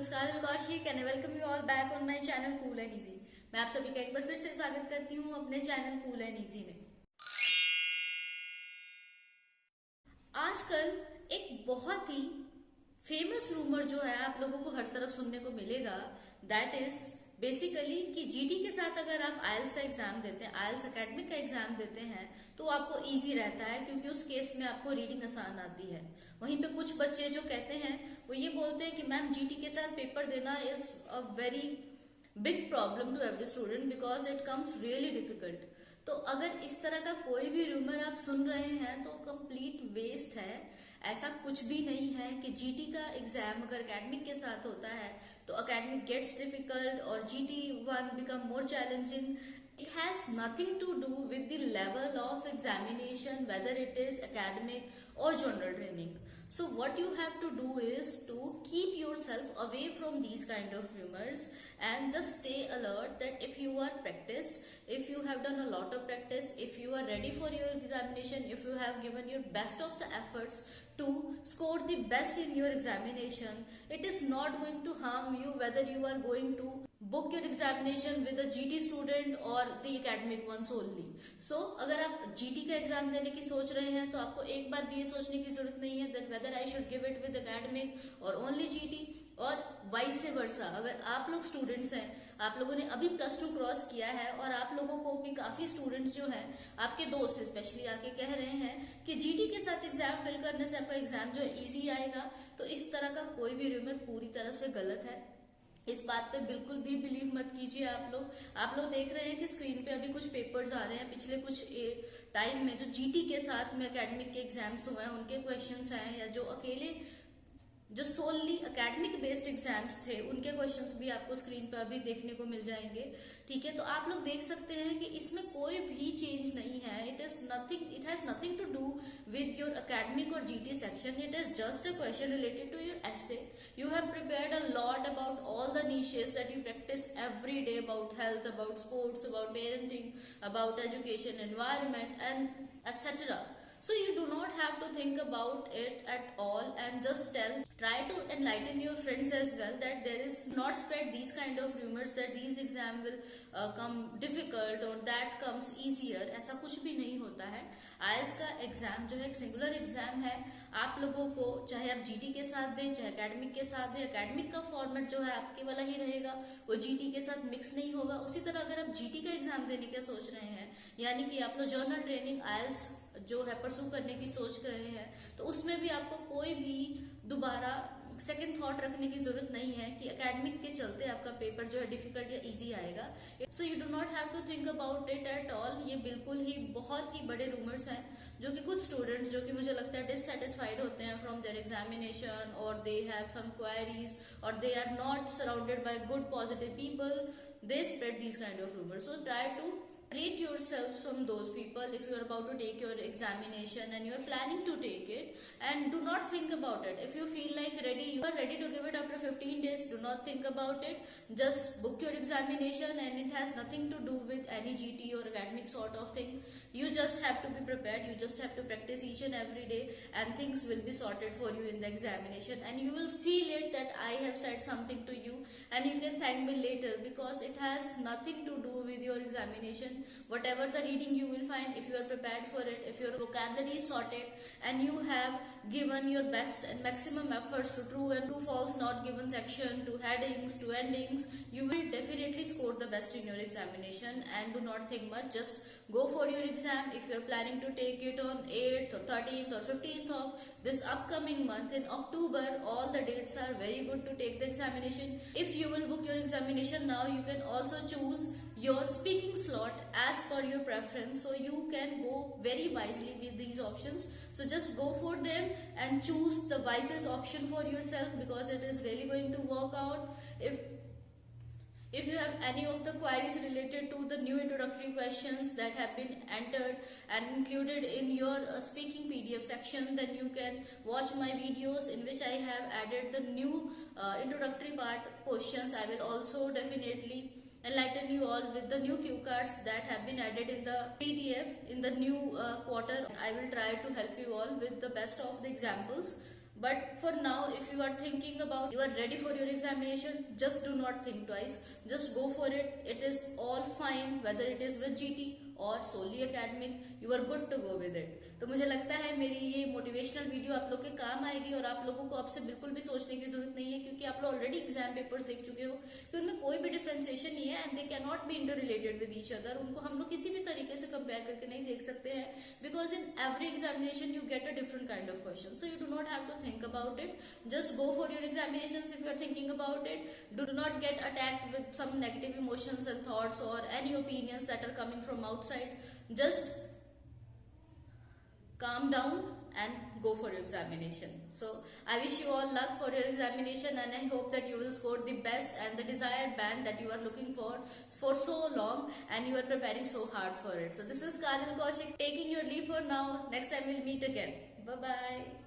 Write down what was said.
नमस्कार Kaushik and welcome you all back on my channel cool and easy. मैं आप सभी का एक बार फिर से स्वागत करती हूँ अपने चैनल कूल एंड इजी में। आजकल एक बहुत ही फेमस रूमर जो है आप लोगों को हर तरफ सुनने को मिलेगा, दैट इज बेसिकली कि जीडी के साथ अगर आप आइल्स का एग्जाम देते हैं, आइल्स एकेडमिक का एग्जाम देते हैं तो आपको इजी रहता है, क्योंकि उस केस में आपको रीडिंग आसान आती है। वहीं पे कुछ बच्चे जो कहते हैं वो ये बोलते हैं कि मैम जीडी के साथ पेपर देना is a very big problem to every student because it comes really difficult. तो अगर इस तरह का कोई भी रूमर आप सुन रहे हैं तो कंप्लीट वेस्ट है। ऐसा कुछ भी नहीं है कि जीटी का एग्जाम अगर एकेडमिक के साथ होता है तो एकेडमिक गेट्स डिफिकल्ट और GT one become more challenging. It has nothing to do with the level of examination, whether it is academic or general training. So what you have to do is to keep yourself away from these kind of rumors and just stay alert that if you are practiced, if you have done a lot of practice, if you are ready for your examination, if you have given your best of the efforts to score the best in your examination, it is not going to harm you whether you are going to book your examination with a GT student or the academic ones only. So अगर आप GT का exam देने की सोच रहे हैं तो आपको एक बार भी ये सोचने की जरूरत नहीं है that whether I should give it with academic or only GT और वाइस वर्सा। अगर आप लोग स्टूडेंट्स हैं, आप लोगों ने अभी +2 क्रॉस किया है और आप लोगों को भी काफी स्टूडेंट्स जो हैं आपके दोस्त स्पेशली आके कह रहे हैं कि जीटी के साथ एग्जाम फिल करने से आपका एग्जाम जो है इजी आएगा, तो इस तरह का कोई भी रूमर पूरी तरह से गलत है। इस बात पे बिल्कुल भी बिलीव मत कीजिए। आप लोग देख रहे हैं कि स्क्रीन पे अभी कुछ पेपर्स आ रहे हैं पिछले कुछ टाइम में जो जीटी के साथ में एकेडमिक के एग्जाम्स हुए हैं उनके क्वेश्चंस हैं, या जो अकेले जो सोलली एकेडमिक बेस्ड एग्जाम्स थे उनके क्वेश्चंस भी आपको स्क्रीन पे अभी देखने को मिल जाएंगे। ठीक है, तो आप लोग देख सकते हैं कि इसमें कोई भी चेंज नहीं है। It has nothing to do with your academic और GT section. It is just a question related to your essay. You have prepared a lot about all the niches that you practice every day, about health, about sports, about parenting, about education, environment, and etc. So you do not have to think about it at all and just try to enlighten your friends as well that there is not spread these kind of rumors that these exam will come difficult or that comes easier। ऐसा कुछ भी नहीं होता है। IAS का exam जो है एक सिंगुलर एग्जाम है। आप लोगों को चाहे आप जीटी के साथ दें चाहे एकेडमिक के साथ दें, एकेडमिक का फॉर्मेट जो है आपके वाला ही रहेगा, वो जीटी के साथ मिक्स नहीं होगा। उसी तरह अगर आप जीटी का एग्जाम देने का सोच रहे हैं, यानी कि आप लोग जर्नल ट्रेनिंग आईएलटीएस जो है परसू करने की सोच रहे हैं, तो उसमें भी आपको कोई भी दोबारा सेकेंड थॉट रखने की जरूरत नहीं है कि एकेडमिक के चलते आपका पेपर जो है डिफिकल्ट या इजी आएगा। So you do not have to think about it at all. ये बिल्कुल ही बहुत ही बड़े रूमर्स हैं जो कि कुछ स्टूडेंट्स जो कि मुझे लगता है डिससेटिस्फाइड होते हैं फ्रॉम देयर एग्जामिनेशन, और दे हैव सम क्वेरीज, और they are not surrounded by good positive people, they spread these kind of rumours. So try to treat yourself from those people if you are about to take your examination and you are planning to take it, and do not think about it. If you feel like you are ready to give it after 15 days, do not think about it. Just book your examination and it has nothing to do with any GT or academic sort of thing. You just have to be prepared. You just have to practice each and every day and things will be sorted for you in the examination, and you will feel it that I have said something to you and you can thank me later, because it has nothing to do with your examination. Whatever the reading you will find, if you are prepared for it, if your vocabulary is sorted and you have given your best and maximum efforts to true and true false not given section, to headings, to endings, you will definitely score the best in your examination. And do not think much, just go for your exam. If you are planning to take it on 8th or 13th or 15th of this upcoming month in October, all the dates are very good to take the examination. If you will book your examination now, you can also choose your speaking slot as per your preference, so you can go very wisely with these options. So just go for them and choose the wisest option for yourself, because it is really going to work out. If you have any of the queries related to the new introductory questions that have been entered and included in your speaking PDF section, then you can watch my videos in which I have added the new introductory part questions. I will also definitely enlighten you all with the new cue cards that have been added in the PDF in the new quarter. I will try to help you all with the best of the examples. But for now, if you are thinking about, you are ready for your examination, just do not think twice. Just go for it. It is all fine, whether it is with GT और solely academic, you are good to go with it. तो मुझे लगता है मेरी ये motivational video आप लोग के काम आएगी और आप लोगों को अब से बिल्कुल भी सोचने की जरूरत नहीं है, क्योंकि आप लोग ऑलरेडी एग्जाम पेपर्स देख चुके हो कि उनमें कोई भी डिफरेंशिएशन नहीं है and they can not be inter related with each other. उनको हम लोग किसी भी तरीके से कंपेयर करके नहीं देख सकते हैं, because in every examination you get a different kind of question. So you do not have to think about it. Just go for your examinations if you are thinking about it. Do not get attacked with some negative emotions and thoughts or any opinions that are coming from outside. Just calm down and go for your examination. So I wish you all luck for your examination, and I hope that you will score the best and the desired band that you are looking for so long, and you are preparing so hard for it. So this is Kajal Kaushik taking your leave for now. Next time we'll meet again. Bye bye.